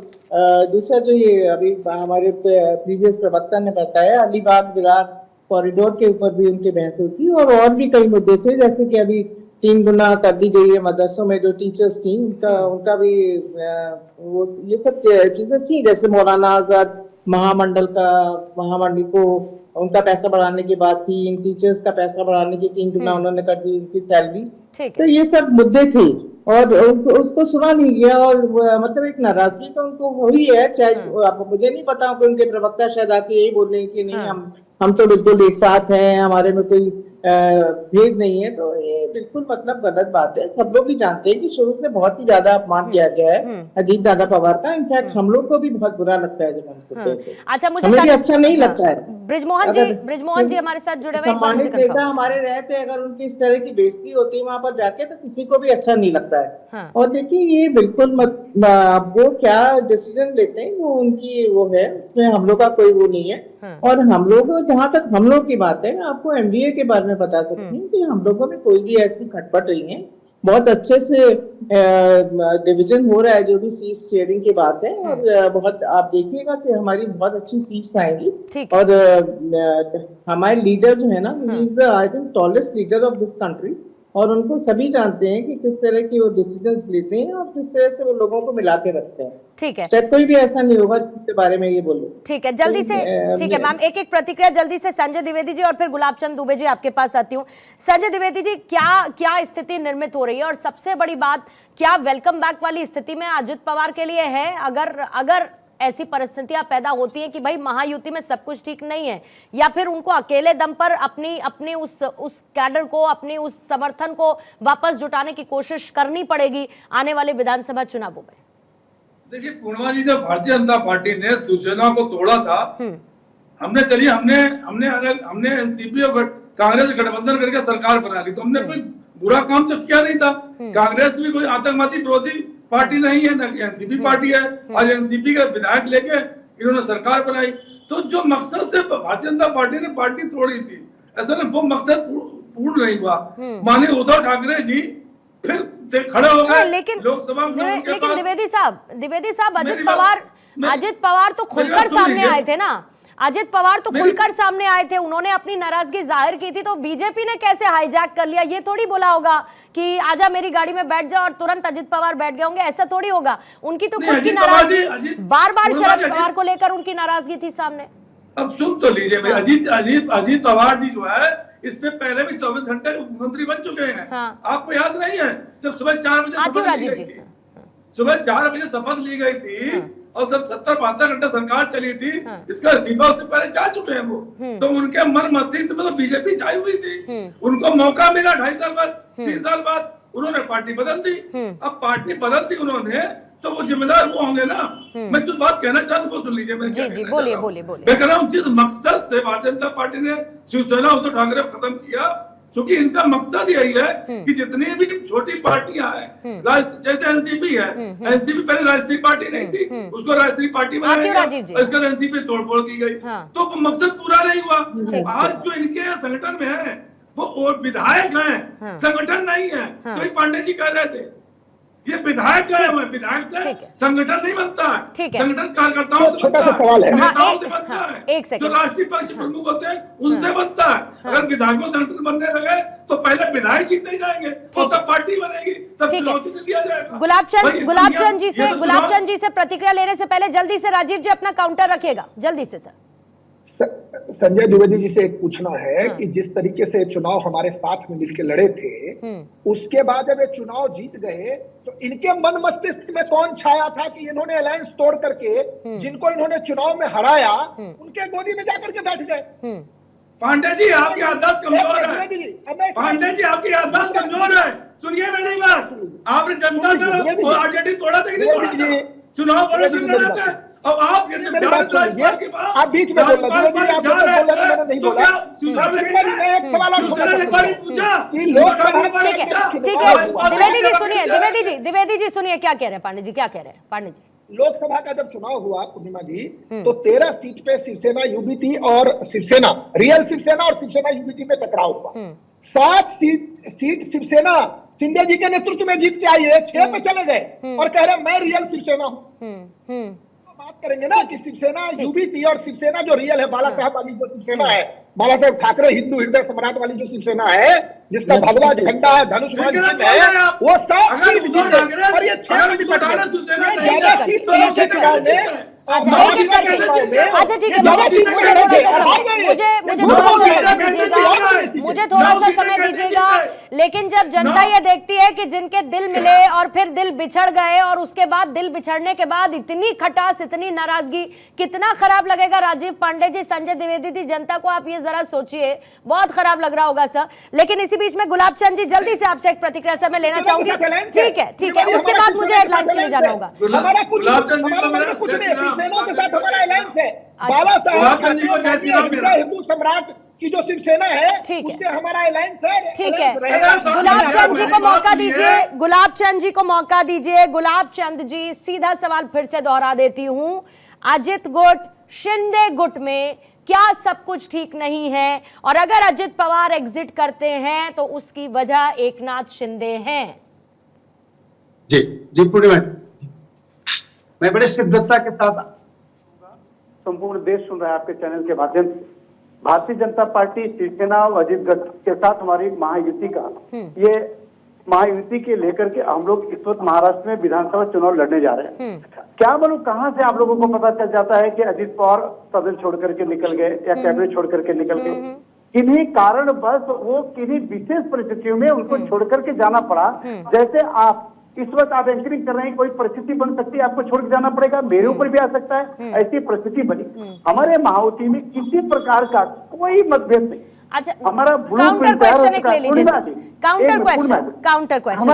S9: दूसरा जो ये अभी हमारे प्रीवियस प्रवक्ता ने बताया, अलीबाग विरार कॉरिडोर के ऊपर भी उनकी बहस हुई थी, और भी कई मुद्दे थे, जैसे कि अभी 3 गुना कर दी गई है मदरसों में जो टीचर्स थी, उनका भी वो ये सब चीजें थी, जैसे मौलाना आजाद महामंडल को उनका पैसा बढ़ाने की बात थी, इन टीचर्स का पैसा बढ़ाने की 3 गुना उन्होंने कर दी उनकी सैलरीज। तो ये सब मुद्दे थे और उसको सुना नहीं गया, और मतलब एक नाराजगी तो उनको हुई है। चाहे मुझे नहीं पता कि उनके प्रवक्ता शायद आके यही बोल रहे हैं कि नहीं, हम तो बिल्कुल एक साथ हैं, हमारे में कोई भेद नहीं है। तो ये बिल्कुल मतलब गलत बात है। सब लोग ही जानते हैं कि शुरू से बहुत ही ज्यादा अपमान किया गया है अजीत दादा पवार का। इनफैक्ट हम लोग को भी बहुत बुरा लगता है जब हम सुनते हैं।
S1: अच्छा, मुझे
S9: हमें भी अच्छा नहीं लगता है।
S1: ब्रिजमोहन जी हमारे साथ जुड़े हुए हैं।
S9: सम्मानित नेता हमारे रहते, अगर उनकी इस तरह की बेइज्जती होती है वहां पर जाके, तो किसी को भी अच्छा नहीं लगता है। और देखिए, ये बिल्कुल वो क्या डिसीजन लेते हैं वो उनकी वो है, इसमें हम लोग का कोई वो नहीं है। और हम लोग, जहाँ तक हम लोग की बात है, आपको एमबीए के बारे में बता सकती हूँ कि हम लोगों में कोई भी ऐसी खटपट नहीं है। बहुत अच्छे से डिवीजन हो रहा है, जो भी सीट शेयरिंग की बात है। और बहुत आप देखिएगा कि हमारी बहुत अच्छी सीट्स आएंगी। और हमारे लीडर जो है ना, he is the I think tallest leader of this country, और उनको सभी जानते हैं कि किस तरह की वो डिसीजंस लेते हैं और किस तरह से वो लोगों को मिला के रखते हैं।
S1: ठीक है,
S9: कोई भी ऐसा नहीं होगा जिसके बारे में ये बोलो।
S1: ठीक है, जल्दी से। ठीक है मैम, एक प्रतिक्रिया जल्दी से। संजय द्विवेदी जी और फिर गुलाबचंद दुबे जी आपके पास आती हूँ। संजय द्विवेदी जी, क्या स्थिति निर्मित हो रही है, और सबसे बड़ी बात, क्या वेलकम बैक वाली स्थिति में अजित पवार के लिए है? अगर ऐसी परिस्थितियां पैदा होती हैं कि भाई महायुति में सब कुछ ठीक नहीं है, या फिर उनको अकेले दम पर अपनी उस कैडर को, अपनी उस समर्थन को वापस जुटाने की कोशिश करनी पड़ेगी आने वाले विधानसभा चुनावों में?
S10: देखिए पूर्णिमा जी, जब भारतीय जनता पार्टी ने सूचना को तोड़ा था, हमने एनसीपी और कांग्रेस गठबंधन करके सरकार बना ली, तो हमने कोई बुरा काम तो किया नहीं था। कांग्रेस भी कोई आतंकवादी विरोधी पार्टी नहीं है, न एनसीपी पार्टी है। आज एनसीपी का विधायक लेके इन्होंने सरकार बनाई। तो जो मकसद से भारतीय जनता पार्टी ने पार्टी तोड़ी थी, ऐसा ना वो मकसद पूर्ण नहीं हुआ। माननीय उद्धव ठाकरे जी फिर खड़े हो गए लोकसभा में।
S1: लेकिन द्विवेदी साहब, अजित पवार तो खुलकर सामने आए थे ना। अजित पवार तो खुलकर सामने आए थे, उन्होंने अपनी नाराजगी जाहिर की थी, तो बीजेपी ने कैसे हाईजैक कर लिया? ये थोड़ी बोला होगा कि आजा मेरी गाड़ी में बैठ जा और तुरंत अजित पवार बैठ गए होंगे, ऐसा थोड़ी होगा। उनकी तो खुद की नाराजगी, बार बार शरद पवार को लेकर उनकी नाराजगी थी सामने।
S10: अब सुन तो लीजिए, मैं अजीत पवार जी जो है इससे पहले भी 24 घंटे मुख्यमंत्री बन चुके हैं।
S1: हाँ।
S10: आपको याद नहीं है जब सुबह 4 बजे शपथ ली गई थी, सुबह 4 बजे शपथ ली गई थी और जब 70-72 घंटे सरकार चली थी, इसका इस्तीफा उससे पहले जा चुके हैं वो। तो उनके मन मस्तिष्क में तो बीजेपी छाई हुई थी, उनको मौका मिला 2.5 साल बाद, 3 साल बाद उन्होंने पार्टी बदल दी। अब पार्टी बदल दी उन्होंने, तो वो जिम्मेदार वो होंगे ना। मैं जो बात कहना चाहता हूँ वो सुन लीजिए। मैं
S1: जी बोलिए।
S10: मैं कह रहा हूँ जिस मकसद से भारतीय जनता पार्टी ने शिवसेना उद्धव ठाकरे खत्म किया, क्योंकि इनका मकसद यही है कि जितनी भी छोटी पार्टियां हैं, जैसे एनसीपी है, एनसीपी पहले राष्ट्रीय पार्टी नहीं थी, उसको राष्ट्रीय पार्टी बनाया गया, इसका एनसीपी तोड़फोड़ की गई, तो मकसद पूरा नहीं हुआ। आज जो इनके संगठन में है वो विधायक हैं, संगठन नहीं है। तो ये पांडे जी कह रहे थे ये विधायक गए हुए, विधायक से संगठन नहीं बनता है, संगठन कार्यकर्ताओं से
S8: छोटा सा सवाल है,
S10: नेताओं से बनता है, जो राष्ट्रीय पक्ष प्रमुख होते हैं उनसे बनता है। अगर विधायकों संगठन बनने लगे तो पहले विधायक जीते जाएंगे और तब पार्टी बनेगी, तब चुनौती में लिया जाएगा।
S1: गुलाबचंद जी से प्रतिक्रिया लेने से पहले जल्दी से राजीव जी अपना काउंटर रखिएगा, जल्दी से सर।
S8: संजय द्विवेदी जी से एक पूछना है कि जिस तरीके से चुनाव हमारे साथ में मिलकर लड़े थे, उसके बाद जब ये चुनाव जीत गए तो इनके मन मस्तिष्क में कौन छाया था कि इन्होंने अलायंस तोड़ करके जिनको इन्होंने चुनाव में हराया उनके गोदी में जाकर के बैठ गए?
S10: पांडे जी आपकी याददाश्त कमजोर है, पांडे जी आपकी याददाश्त कमजोर है। सुनिए मेरी बात, आपने जनता का आईडेंटिटी तोड़ा था कि नहीं तोड़ा? चुनाव बड़े दिन में रहता है। अब आप
S8: मेरी बात सुन लीजिए, आप बीच में बोल रहे थे, आप बोल रहे थे, मैंने नहीं बोला। मैं एक सवाल और छोटा सा कि लोकसभा,
S1: ठीक है, द्विवेदी जी सुनिए क्या कह रहे हैं पांडे जी, क्या कह रहे हैं पांडे जी?
S8: लोकसभा का जब चुनाव हुआ पूर्णिमा जी, तो 13 सीट पे शिवसेना यूबीटी और शिवसेना, रियल शिवसेना और शिवसेना यूबीटी में टकराव हुआ। 7 सीट शिवसेना शिंदे जी के नेतृत्व में जीत के आई है, 6 पे चले गए और कह रहे मैं रियल शिवसेना हूँ। बात करेंगे ना कि शिवसेना यूबीटी और शिवसेना जो रियल है, बाला साहब वाली जो शिवसेना है, बाला साहब ठाकरे हिंदू हृदय सम्राट वाली जो शिवसेना है, जिसका भगवा झंडा है, धनुष है, वो 7 सीट जीते और ये 6 सीट बट गए। ज्यादा सीट मिले थे चुनाव में,
S1: मुझे थोड़ा सा समय दीजिएगा। लेकिन जब जनता ये देखती है कि जिनके दिल मिले और फिर दिल बिछड़ गए और उसके बाद दिल बिछड़ने के बाद इतनी खटास, इतनी नाराजगी, कितना खराब लगेगा राजीव पांडे जी, संजय द्विवेदी जी, जनता को आप ये जरा सोचिए, बहुत खराब लग रहा होगा सर। लेकिन इसी बीच में गुलाबचंद जी जल्दी से आपसे एक प्रतिक्रिया से मैं लेना चाहूंगी। ठीक है, उसके बाद मुझे हेडलाइंस के लिए जाना होगा।
S8: हमारा कुछ नहीं, शिवसेना के साथ हमारा अलायंस है। बाला साहब हिंदू सम्राट की जो शिवसेना है उससे हमारा अलायंस है।
S1: ठीक है, गुलाबचंद जी को मौका दीजिए, गुलाबचंद जी को मौका दीजिए। गुलाबचंद जी, सीधा सवाल फिर से दोहरा देती हूं, अजित गुट शिंदे गुट में क्या सब कुछ ठीक नहीं है? और अगर अजित पवार एग्जिट करते हैं तो उसकी वजह एकनाथ शिंदे हैं।
S6: जी पूर्णिमा, मैं बड़े शिद्दतता के साथ, संपूर्ण देश सुन रहा है आपके चैनल के माध्यम से, भारतीय जनता पार्टी शिवसेना और अजित गट के साथ हमारी महायुति का, ये महायुति के लेकर के हम लोग इस वक्त महाराष्ट्र में विधानसभा चुनाव लड़ने जा रहे हैं। क्या मालूम कहां से आप लोगों को पता चल जाता है कि अजित पवार सदन छोड़ करके निकल गए या कैबिनेट छोड़ करके निकल गए। किन्हीं कारण बस वो किन्हीं विशेष परिस्थितियों में उनको छोड़ करके जाना पड़ा। जैसे आप इस वक्त आप एंकरिंग कर रहे हैं, कोई परिस्थिति बन सकती है, आपको छोड़ के जाना पड़ेगा, मेरे ऊपर भी आ सकता है, ऐसी परिस्थिति बनी। हमारे महायुति में किसी प्रकार का कोई मतभेद नहीं।
S1: अच्छा,
S6: हमारा
S1: काउंटर क्वेश्चन एक ले लीजिए सर, काउंटर क्वेश्चन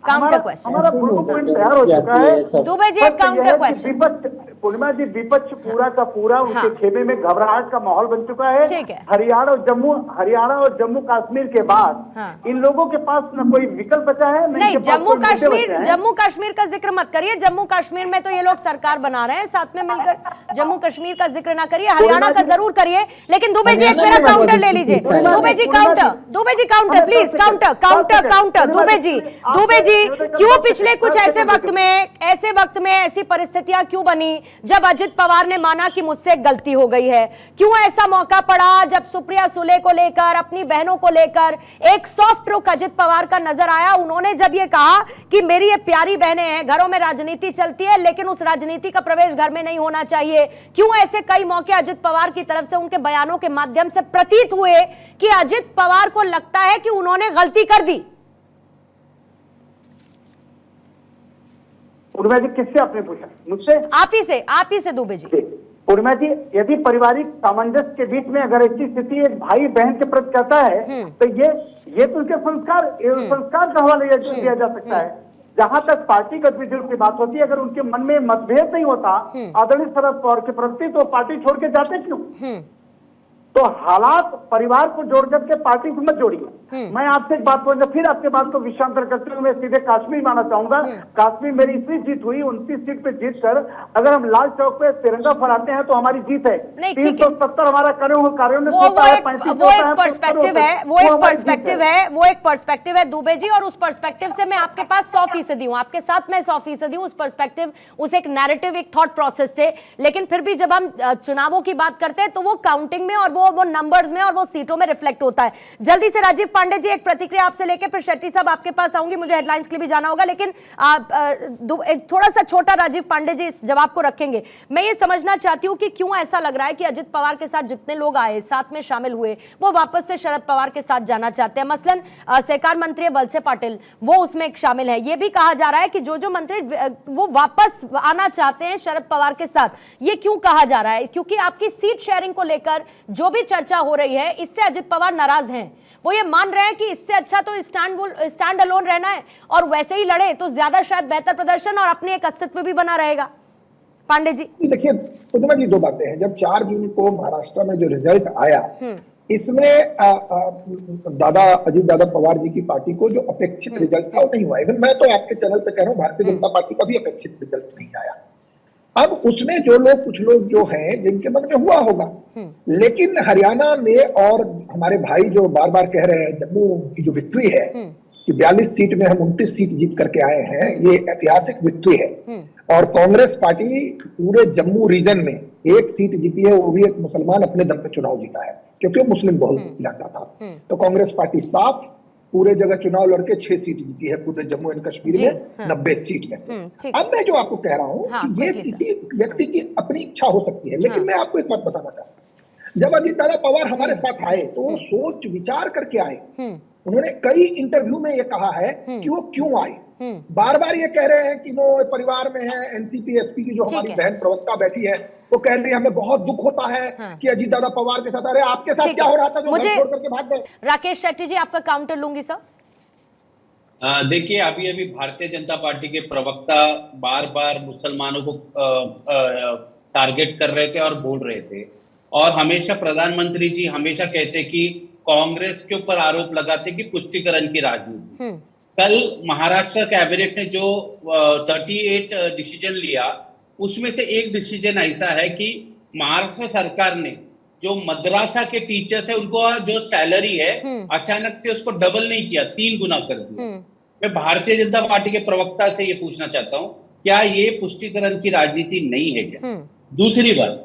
S6: हमारा ब्लूप्रिंट तैयार हो चुका है।
S1: दुबे जी, एक काउंटर क्वेश्चन।
S6: पूर्णिमा जी, विपक्ष पूरा का पूरा उनके खेमे में घबराहट का माहौल बन चुका है। हरियाणा और जम्मू कश्मीर के बाद इन लोगों के पास न कोई विकल्प बचा है,
S1: नहीं। जम्मू कश्मीर का जिक्र मत करिए, जम्मू कश्मीर में तो ये लोग सरकार बना रहे हैं साथ में मिलकर, जम्मू कश्मीर का जिक्र ना करिए, हरियाणा का जरूर करिए। लेकिन दुबे जी एक मेरा काउंटर ले लीजिए। Dubey ji counter please, counter. Dubey ji क्यों पिछले कुछ ऐसे वक्त में ऐसी परिस्थितियां क्यों बनी जब अजित पवार ने माना कि मुझसे एक गलती हो गई है? क्यों ऐसा मौका पड़ा जब सुप्रिया सुले को लेकर, अपनी बहनों को लेकर एक सॉफ्ट रुख अजित पवार का नजर आया? उन्होंने जब ये कहा कि मेरी ये प्यारी बहनें हैं, घरों में राजनीति चलती है लेकिन उस राजनीति का प्रवेश घर में नहीं होना चाहिए। क्यों ऐसे कई मौके अजित पवार की तरफ से उनके बयानों के माध्यम से प्रतीत हुए कि अजित पवार को लगता है कि उन्होंने गलती कर दी?
S11: पूर्णिमा जी, किससे आपने पूछा? मुझसे?
S1: आप ही से दुबे जी।
S11: पूर्णिमा जी, यदि पारिवारिक सामंजस्य के बीच में अगर ऐसी स्थिति एक भाई बहन के प्रति कहता है तो ये तो उसके संस्कार का हवाला दिया जा सकता है। जहां तक पार्टी गतिविधियों की बात होती है, अगर उनके मन में मतभेद नहीं होता आदरणीय शरद पवार के प्रति, तो पार्टी छोड़ के जाते क्यों? तो हालात परिवार को जोड़ करके पार्टी से मत जोड़िए। मैं आपसे एक बात बोलूंगा, फिर आपके बात को विषयांतर करते हुए मैं सीधे कश्मीर माना चाहूंगा। कश्मीर मेरी इतनी जीत हुई, 29 सीट पे जीत कर अगर हम लाल चौक पे तिरंगा फहराते हैं तो हमारी जीत है। 370 हमारा कार्यों में
S1: वो एक पर्सपेक्टिव है दुबे जी, और उस पर्सपेक्टिव से मैं आपके पास 100% हूँ, आपके साथ मैं 100% हूँ। उस पर्सपेक्टिव, उस एक नैरेटिव, एक थॉट प्रोसेस से, लेकिन फिर भी जब हम चुनावों की बात करते हैं तो वो काउंटिंग में और वो नंबर्स में और वो सीटों में रिफ्लेक्ट होता है। जल्दी से राजीव पांडे जी एक प्रतिक्रिया आपसे लेके फिर शेट्टी साहब आपके पास आऊंगी, मुझे हेडलाइंस के लिए भी जाना होगा, लेकिन थोड़ा सा छोटा राजीव पांडे जी इस जवाब को रखेंगे। मैं ये समझना चाहती हूं कि क्यों ऐसा लग रहा है कि अजित पवार के साथ जितने लोग आए, साथ में शामिल हुए, वो वापस से शरद पवार के साथ जाना चाहते हैं। मसलन सहकार मंत्री वत्स पाटिल, वो उसमें एक शामिल है। ये भी कहा जा रहा है कि जो मंत्री वो वापस आना चाहते हैं शरद पवार के साथ। ये क्यों कहा जा रहा है? क्योंकि आपकी सीट शेयरिंग को लेकर जो भी चर्चा हो रही है, इससे अजित पवार नाराज हैं। वो ये मान रहे हैं कि इससे अच्छा तो स्टैंड अलोन रहना है और वैसे ही लड़े तो ज्यादा शायद बेहतर प्रदर्शन और अपने एक अस्तित्व भी बना रहेगा। पांडे जी
S8: देखिए पूर्णिमा जी, दो बातें हैं। जब 4 जून को महाराष्ट्र में जो रिजल्ट आया, इसमें दादा अजीत दादा पवार जी की पार्टी को जो अपेक्षित रिजल्ट था वो नहीं हुआ। इवन मैं तो आपके चैनल पे कह रहा हूँ, भारतीय जनता पार्टी का भी अपेक्षित रिजल्ट नहीं आया। अब उसमें जो लोग, कुछ लोग जो हैं जिनके मन में हुआ होगा, लेकिन हरियाणा में और हमारे भाई जो बार बार कह रहे हैं जम्मू की जो विक्ट्री है कि 42 सीट में हम 29 सीट जीत करके आए हैं, ये ऐतिहासिक विक्ट्री है। और कांग्रेस पार्टी पूरे जम्मू रीजन में 1 सीट जीती है, वो भी एक मुसलमान अपने दम पे चुनाव जीता है क्योंकि वो मुस्लिम बहुल इलाका था। तो कांग्रेस पार्टी साफ पूरे जगह चुनाव लड़के 6 सीट जीती है पूरे जम्मू एंड कश्मीर में 90 सीट में से। अब मैं जो आपको कह रहा हूं कि ये किसी व्यक्ति की अपनी इच्छा हो सकती है, लेकिन मैं आपको एक बात बताना चाहता हूं। जब अजीत दादा पवार हमारे साथ आए तो वो सोच विचार करके आए। उन्होंने कई इंटरव्यू में ये कहा है कि वो क्यों आए। बार बार ये कह रहे हैं कि वो परिवार में है। एनसीपी एसपी की जो हमारी बहन प्रवक्ता बैठी है वो कह रही है हमें बहुत दुख होता है कि अजीत दादा पवार के साथ। अरे आपके साथ क्या हो रहा था जो घर छोड़ करके भाग गए?
S1: राकेश शेट्टी जी आपका काउंटर लूंगी सर।
S7: देखिए, अभी भारतीय जनता पार्टी के प्रवक्ता बार बार मुसलमानों को टारगेट कर रहे थे और बोल रहे थे, और हमेशा प्रधानमंत्री जी हमेशा कहते कि कांग्रेस के ऊपर आरोप लगाते कि पुष्टिकरण की राजनीति। कल महाराष्ट्र कैबिनेट ने जो 38 डिसीजन लिया, उसमें से एक डिसीजन ऐसा है कि महाराष्ट्र सरकार ने जो मद्रासा के टीचर्स है उनको जो सैलरी है अचानक से उसको डबल नहीं किया, 3 गुना कर दिया। मैं भारतीय जनता पार्टी के प्रवक्ता से ये पूछना चाहता हूं, क्या ये पुष्टिकरण की राजनीति नहीं है क्या? दूसरी बात,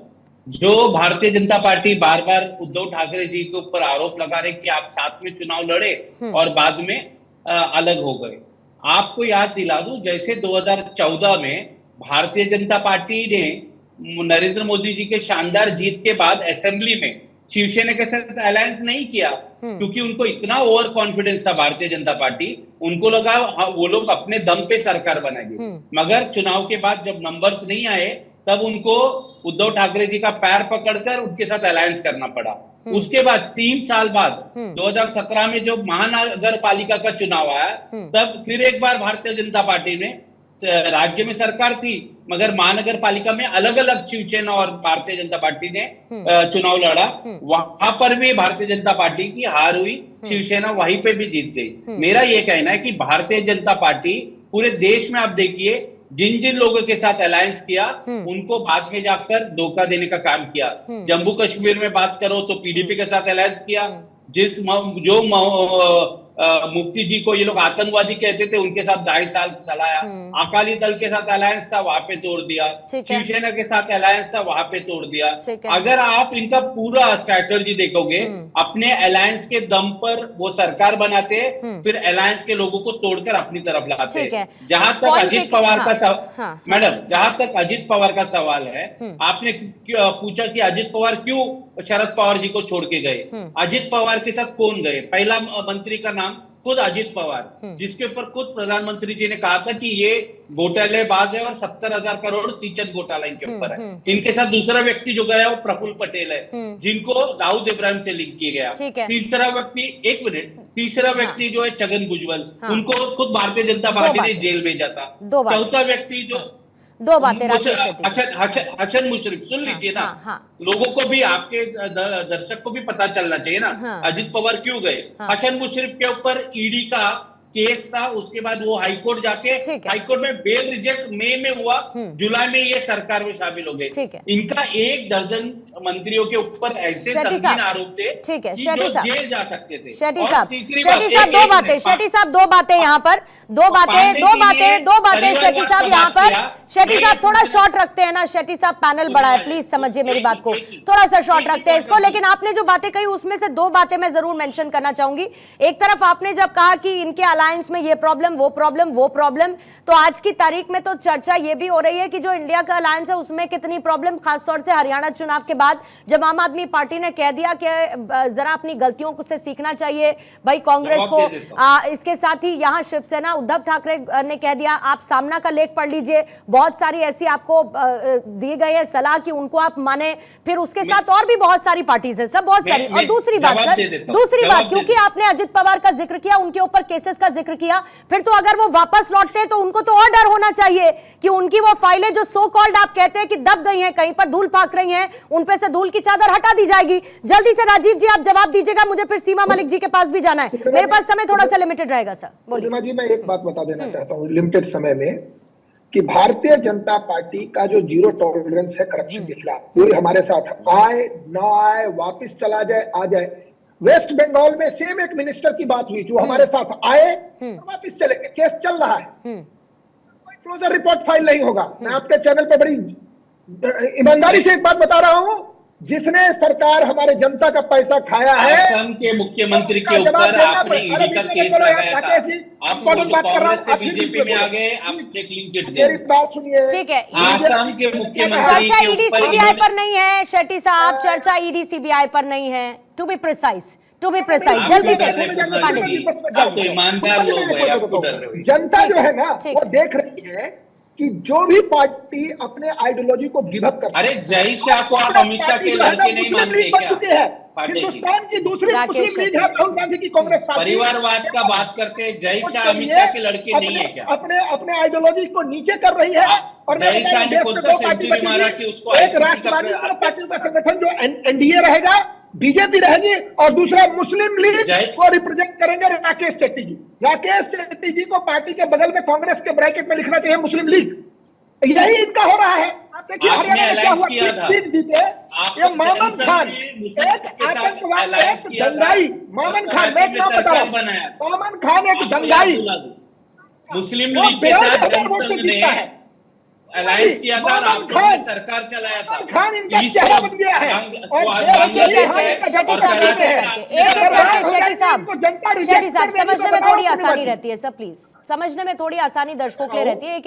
S7: जो भारतीय जनता पार्टी बार बार उद्धव ठाकरे जी के ऊपर आरोप लगा रहे कि आप साथ में चुनाव लड़े और बाद में अलग हो गए। आपको याद दिला दूं, जैसे 2014 में भारतीय जनता पार्टी ने नरेंद्र मोदी जी के शानदार जीत के बाद असेंबली में शिवसेना के साथ अलायंस नहीं किया क्योंकि उनको इतना ओवर कॉन्फिडेंस था भारतीय जनता पार्टी, उनको लगा वो लोग अपने दम पे सरकार बनाएंगे। मगर चुनाव के बाद जब नंबर्स नहीं आए तब उनको उद्धव ठाकरे जी का पैर पकड़कर उनके साथ अलायंस करना पड़ा। उसके बाद 3 साल बाद 2017 में जो महानगर पालिका का चुनाव आया, तब फिर एक बार भारतीय जनता पार्टी ने, राज्य में सरकार थी मगर महानगर पालिका में अलग अलग शिवसेना और भारतीय जनता पार्टी ने चुनाव लड़ा। वहां पर भी भारतीय जनता पार्टी की हार हुई, शिवसेना वहीं पे भी जीत गई। मेरा ये कहना है कि भारतीय जनता पार्टी पूरे देश में आप देखिए जिन जिन लोगों के साथ अलायंस किया उनको बाद में जाकर धोखा देने का काम किया। जम्मू कश्मीर में बात करो तो पीडीपी के साथ अलायंस किया, जो मुफ्ती जी को ये लोग आतंकवादी कहते थे, उनके साथ 2.5 साल चलाया। अकाली दल के साथ अलायंस था, वहां पे तोड़ दिया। शिवसेना के साथ अलायंस था, वहां पे तोड़ दिया। अगर आप इनका पूरा स्ट्रैटेजी देखोगे, अपने अलायंस के दम पर वो सरकार बनाते, फिर अलायंस के लोगों को तोड़कर अपनी तरफ लाते। जहां तक अजित पवार का मैडम, जहां तक अजित पवार का सवाल है, आपने पूछा कि अजित पवार क्यों शरद पवार जी को छोड़ के गए। अजित पवार के साथ कौन गए? पहला मंत्री का नाम खुद अजित पवार, जिसके ऊपर खुद प्रधानमंत्री जी ने कहा था कि ये घोटालेबाज है और 70,000 करोड़ सिंचन घोटाला इनके ऊपर है। इनके साथ दूसरा व्यक्ति जो गया वो प्रफुल्ल पटेल है, जिनको दाऊद इब्राहिम से लिंक किया गया। तीसरा व्यक्ति, एक मिनट, तीसरा व्यक्ति जो है छगन भुजबल, उनको खुद भारतीय जनता पार्टी ने जेल भेजा था। चौथा व्यक्ति जो
S1: दो बातें
S7: हसन मुशर्रफ, सुन लीजिए ना, लोगों को भी, आपके दर्शक को भी पता चलना चाहिए ना अजित पवार क्यों गए। हसन मुशर्रफ के ऊपर ईडी का केस था, उसके बाद वो हाईकोर्ट जाके हाईकोर्ट में बेल रिजेक्ट मई में हुआ, जुलाई में ये सरकार में शामिल हो गए। इनका 1 दर्जन मंत्रियों के ऊपर ऐसे संगीन आरोप थे कि जो जेल जा सकते थे।
S1: शेट्टी साहब दो बातें, शेट्टी साहब दो बातें यहाँ पर, दो बातें शेट्टी साहब यहाँ पर। शेट्टी साहब थोड़ा शॉर्ट रखते हैं ना, शेट्टी साहब पैनल बड़ा है, प्लीज समझिए मेरी बात को, थोड़ा सा शॉर्ट रखते हैं इसको। लेकिन आपने जो बातें कही उसमें से 2 बातें मैं जरूर मेंशन करना चाहूंगी। एक तरफ आपने जब कहा कि इनके अलायंस में ये प्रॉब्लम, वो प्रॉब्लम, तो आज की तारीख में तो चर्चा ये भी हो रही है कि जो इंडिया का अलायंस है उसमें कितनी प्रॉब्लम, खासतौर से हरियाणा चुनाव के बाद जब आम आदमी पार्टी ने कह दिया कि जरा अपनी गलतियों से सीखना चाहिए भाई कांग्रेस को। इसके साथ ही यहाँ शिवसेना, उद्धव ठाकरे ने कह दिया, आप सामना का लेख पढ़ लीजिए, बहुत सारी ऐसी आपको दी गई है सलाह कि उनको आप माने। फिर उसके साथ और भी बहुत सारी पार्टीज है, सब बहुत सारी। और दूसरी बात सर, दूसरी बात, क्योंकि आपने अजित पवार का जिक्र किया, उनके ऊपर केसेस का जिक्र किया, फिर तो अगर वो वापस लौटते हैं तो उनको तो और डर होना चाहिए कि उनकी वो फाइलें जो सो कॉल्ड आप कहते हैं कि दब गई हैं, कहीं पर धूल फाक रही हैं, उन पे से धूल की चादर हटा दी जाएगी। जल्दी से राजीव जी आप जवाब दीजिएगा, मुझे फिर सीमा मलिक जी के पास भी जाना है, मेरे पास समय थोड़ा सा लिमिटेड रहेगा सर। बोलिए
S8: जी। मैं एक बात बता देना चाहता हूँ लिमिटेड समय में, कि भारतीय जनता पार्टी का जो 0 टॉलरेंस है करप्शन के खिलाफ, कोई हमारे साथ आए ना आए, वापिस चला जाए आ जाए। वेस्ट बंगाल में सेम एक मिनिस्टर की बात हुई जो हमारे साथ आए और वापिस चले गए, केस चल रहा है, कोई क्लोजर रिपोर्ट फाइल नहीं होगा। मैं आपके चैनल पे बड़ी ईमानदारी से एक बात बता रहा हूं, जिसने सरकार हमारे जनता का पैसा खाया है,
S7: असम के मुख्यमंत्री के ऊपर आपने ईडी का केस लगाया था, आप कांग्रेस से बीजेपी में आ गए, आपने क्लीन चिट दी।
S8: मेरी बात सुनिए,
S1: ठीक है,
S7: असम के मुख्यमंत्री
S1: चर्चा
S7: के
S1: ईडी
S7: ऊपर
S1: सीबीआई पर नहीं है शेट्टी साहब, चर्चा ईडी सीबीआई पर नहीं है, टू बी प्रिसाइज, जल्दी से पांडे जी,
S7: आप तो ईमानदार लोग हैं, आपको डर रहे हो।
S8: जनता जो है ना वो देख रही है कि जो भी पार्टी अपने आइडियोलॉजी को गिव अप करती है,
S7: अरे जय शाह को आप अमित शाह के लड़के नहीं मानते क्या?
S8: चुके हैं, हिंदुस्तान की दूसरी मुस्लिम लीग है राहुल गांधी की कांग्रेस पार्टी।
S7: परिवारवाद का बात करते हैं, जय शाह अमित शाह के लड़के नहीं है क्या?
S8: अपने आइडियोलॉजी को नीचे कर रही है। और
S7: जय शाह ने कौन सा सेंचुरी मारा कि उसको
S8: एक राष्ट्रवादी पार्टी का संगठन जो एनडीए रहेगा, बीजेपी रहेगी, और दूसरा मुस्लिम लीग को रिप्रेजेंट करेंगे राकेश शेट्टी जी। राकेश शेट्टी जी को पार्टी के बगल में कांग्रेस के ब्रैकेट में लिखना चाहिए मुस्लिम लीग, यही इनका हो रहा है। आप देखिए हरियाणा में क्या हुआ, सीट जीते ये मामन खान, एक आतंकवाद, एक दंगाई, मामन खान, मैं एक नाम बता रहा हूं, मामन खान एक दंगाई,
S7: मुस्लिम लीग के साथ जनसंघ ने अलायंस किया था, आपने सरकार चलाया था,
S8: खान इनका चेहरा बन गया है।
S1: शेट्टी साहब समझने में थोड़ी आसानी रहती है सब, प्लीज समझने में थोड़ी आसानी दर्शकों के लिए रहती है। एक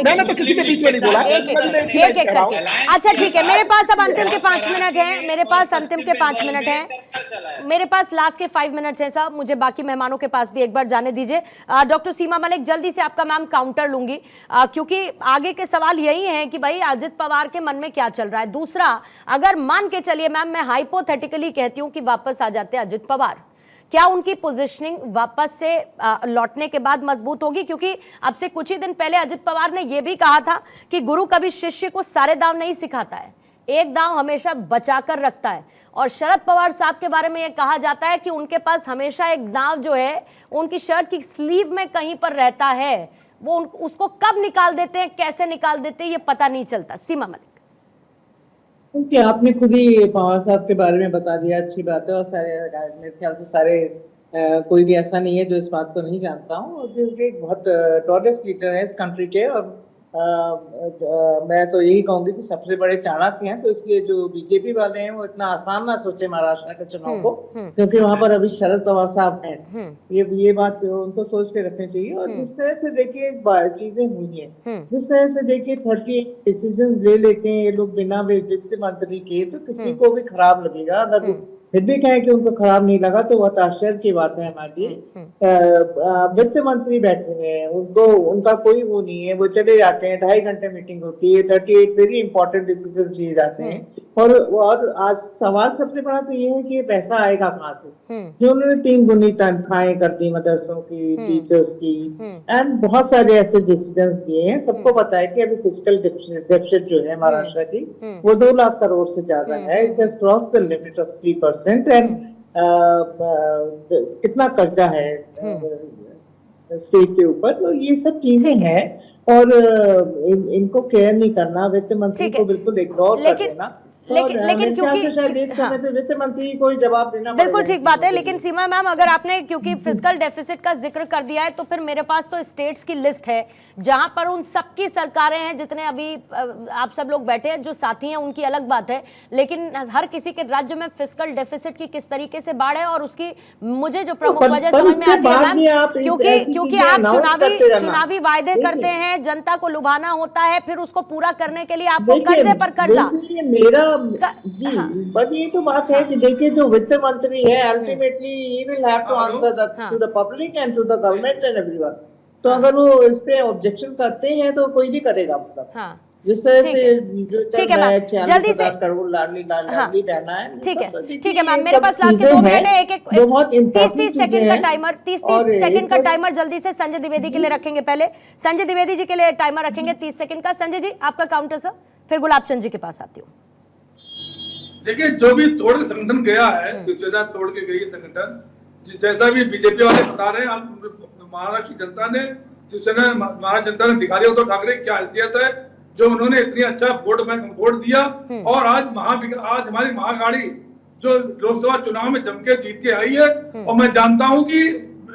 S8: मैंने तो किसी के बीच में नहीं बोला,
S1: एक करके। अच्छा ठीक है, मेरे पास अब अंतिम के 5 मिनट हैं, मेरे पास अंतिम के 5 मिनट हैं, मेरे पास लास्ट के 5 मिनट हैं साहब, मुझे बाकी मेहमानों के पास भी एक बार जाने दीजिए। डॉक्टर सीमा मलिक, जल्दी से आपका मैम काउंटर लूंगी, क्योंकि आगे के सवाल यही हैं कि भाई अजित पवार के मन में क्या चल रहा है। दूसरा, अगर मान के चलिए मैम, मैं हाइपोथेटिकली कहती हूं कि वापस आ जाते हैं अजित पवार, क्या उनकी पोजीशनिंग वापस से लौटने के बाद मजबूत होगी? क्योंकि अब से कुछ ही दिन पहले अजित पवार ने यह भी कहा था कि गुरु कभी शिष्य को सारे दांव नहीं सिखाता है, एक दांव हमेशा बचाकर रखता है। और शरद पवार साहब के बारे में यह कहा जाता है कि उनके पास हमेशा एक दांव जो है उनकी शर्ट की स्लीव में कहीं पर रहता है, वो उसको कब निकाल देते हैं, कैसे निकाल देते हैं, ये पता नहीं चलता। सीमा मलिक,
S9: आपने खुद ही पवार साहब के बारे में बता दिया, अच्छी बात है, और सारे मेरे ख्याल से सारे कोई भी ऐसा नहीं है जो इस बात को नहीं जानता हूँ, और क्योंकि एक बहुत टॉलेस्ट लीडर है इस कंट्री के, और मैं तो यही कहूंगी कि सबसे बड़े चाणक्य हैं, तो इसलिए जो बीजेपी वाले हैं वो इतना आसान ना सोचे महाराष्ट्र के चुनाव को, क्योंकि वहां पर अभी शरद पवार साहब हैं। ये बात उनको सोच के रखनी चाहिए। और जिस तरह से देखिए चीजें हुई हैं, जिस तरह से देखिए 38 डिसीजंस ले लेते हैं ये लोग बिना वित्त मंत्री के, तो किसी को भी खराब लगेगा। अगर फिर भी कहें कि उनको खराब नहीं लगा तो बहुत आश्चर्य की बात है हमारे लिए। वित्त मंत्री बैठे हैं, उनका कोई वो नहीं है, वो चले जाते हैं, 2.5 घंटे मीटिंग होती है, 38 वेरी इंपॉर्टेंट डिसीजन लिए जाते हैं। और आज सवाल सबसे बड़ा तो ये है कि ये पैसा आएगा कहाँ से, जो उन्होंने 3 गुनी तनख्वाहें कर दी मदरसों की, टीचर्स की, एंड बहुत सारे ऐसे डिसीजन दिए हैं। सबको पता है कि अभी फिस्कल डेफिसिट जो है महाराष्ट्र की वो 2 लाख करोड़ से ज्यादा है। It has cross the limit of 3%, and कितना कर्जा है स्टेट के ऊपर। तो ये सब चीजें हैं, और इनको केयर नहीं करना, वित्त मंत्री को बिल्कुल इग्नोर कर देना।
S1: लेकिन क्योंकि
S9: शायद एक समय पे वित्त मंत्री को ही जवाब देना
S1: बिल्कुल ठीक बात है। लेकिन सीमा मैम, अगर आपने क्योंकि फिस्कल डेफिसिट का जिक्र कर दिया है, तो फिर मेरे पास तो स्टेट्स की लिस्ट है जहां पर उन सबकी सरकारें हैं, जितने अभी आप सब लोग बैठे हैं जो साथी हैं, उनकी अलग बात है, लेकिन हर किसी के राज्य में फिस्कल डेफिसिट की किस तरीके से बाढ़ है, और उसकी मुझे जो प्रमुख वजह समझ में आती है मैम, क्योंकि आप चुनावी वायदे करते हैं, जनता को लुभाना होता है, फिर उसको पूरा करने के लिए आपको कर्जे पर कर्जा।
S9: मेरा जी, बट ये तो बात है कि देखिए जो वित्त मंत्री है ultimately he will have to answer to the public and to the government and everyone. तो अगर वो इस पे ऑब्जेक्शन करते हैं तो कोई भी करेगा, मतलब जिस तरह से
S1: ठीक है मैम, जल्दी से
S9: करोड़ लाडली बहना है।
S1: ठीक है मैम, मेरे पास लास्ट 2 मिनट है, एक 30 सेकंड का टाइमर, 30 सेकंड का टाइमर जल्दी से संजय द्विवेदी के लिए रखेंगे। पहले संजय द्विवेदी जी के लिए टाइमर रखेंगे 30 सेकंड का। संजय जी आपका काउंटर सर, फिर गुलाब चंद जी के पास आती हूँ।
S10: देखिए, जो भी तोड़ के संगठन गया है, शिवसेना तोड़ के गई संगठन, जैसा भी बीजेपी वाले बता रहे हैं, महाराष्ट्र की जनता ने, शिवसेना महाराष्ट्र जनता ने दिखा दिया उद्धव ठाकरे की क्या हैसियत है, जो उन्होंने इतनी अच्छा वोट दिया। और आज हमारी महागाड़ी जो लोकसभा चुनाव में जम के जीत के आई है, और मैं जानता हूं कि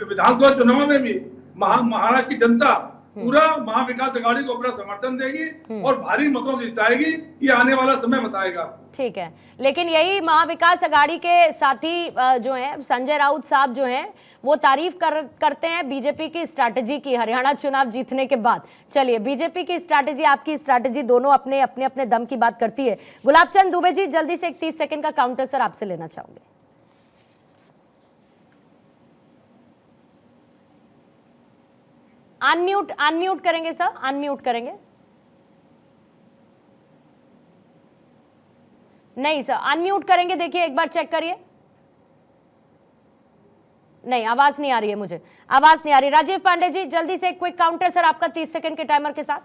S10: विधानसभा चुनाव में भी महाराष्ट्र की जनता पूरा महाविकास अघाड़ी को अपना समर्थन देगी और भारी मतों से जिताएगी, ये आने वाला समय बताएगा।
S1: ठीक है, लेकिन यही महाविकास अघाड़ी के साथी जो हैं संजय राउत साहब जो हैं, वो तारीफ करते हैं बीजेपी की स्ट्रैटेजी की हरियाणा चुनाव जीतने के बाद। चलिए, बीजेपी की स्ट्रैटेजी, आपकी स्ट्रैटेजी, दोनों अपने दम की बात करती है। गुलाब चंद दुबे जी, जल्दी से एक 30 सेकंड का काउंटर सर आपसे लेना चाहूंगे। अनम्यूट करेंगे सर, अनम्यूट करेंगे। नहीं सर, अनम्यूट करेंगे, देखिए एक बार चेक करिए। नहीं, आवाज नहीं आ रही है, मुझे आवाज नहीं आ रही। राजीव पांडे जी, जल्दी से एक क्विक काउंटर सर आपका 30 सेकंड के टाइमर के साथ।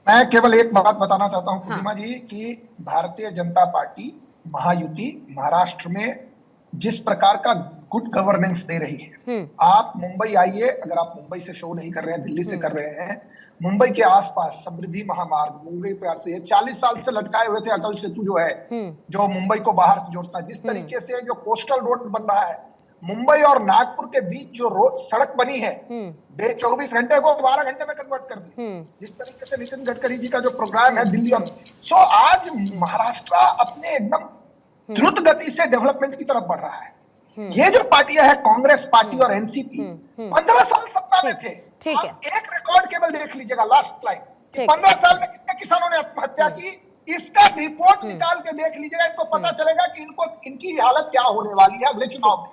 S8: मैं केवल एक बात बताना चाहता हूं पूर्णिमा जी, कि भारतीय जनता पार्टी महायुति महाराष्ट्र में जिस प्रकार का गुड गवर्नेंस दे रही है। आप मुंबई आइए, अगर आप मुंबई से शो नहीं कर रहे हैं, दिल्ली से कर रहे हैं, मुंबई के आसपास समृद्धि महामार्ग मुंबई पे से 40 साल से लटकाए हुए थे अटल सेतु जो है, जो मुंबई को बाहर से जोड़ता है, जिस तरीके से जो कोस्टल रोड बन रहा है, मुंबई और नागपुर के बीच जो सड़क बनी है, 24 घंटे को 12 घंटे में कन्वर्ट कर दी, जिस तरीके से नितिन गडकरी जी का जो प्रोग्राम है दिल्ली और आज महाराष्ट्र अपने एकदम द्रुत गति से डेवलपमेंट की तरफ बढ़ रहा है। ये जो पार्टियां है, कांग्रेस पार्टी और एनसीपी, 15 साल सत्ता में थे। आप एक रिकॉर्ड केवल देख लीजिएगा, लास्ट लाइन, 15 साल में कितने किसानों ने आत्महत्या की, इसका रिपोर्ट निकाल के देख लीजिएगा, इनको पता चलेगा कि इनकी हालत क्या होने वाली है अगले चुनाव में।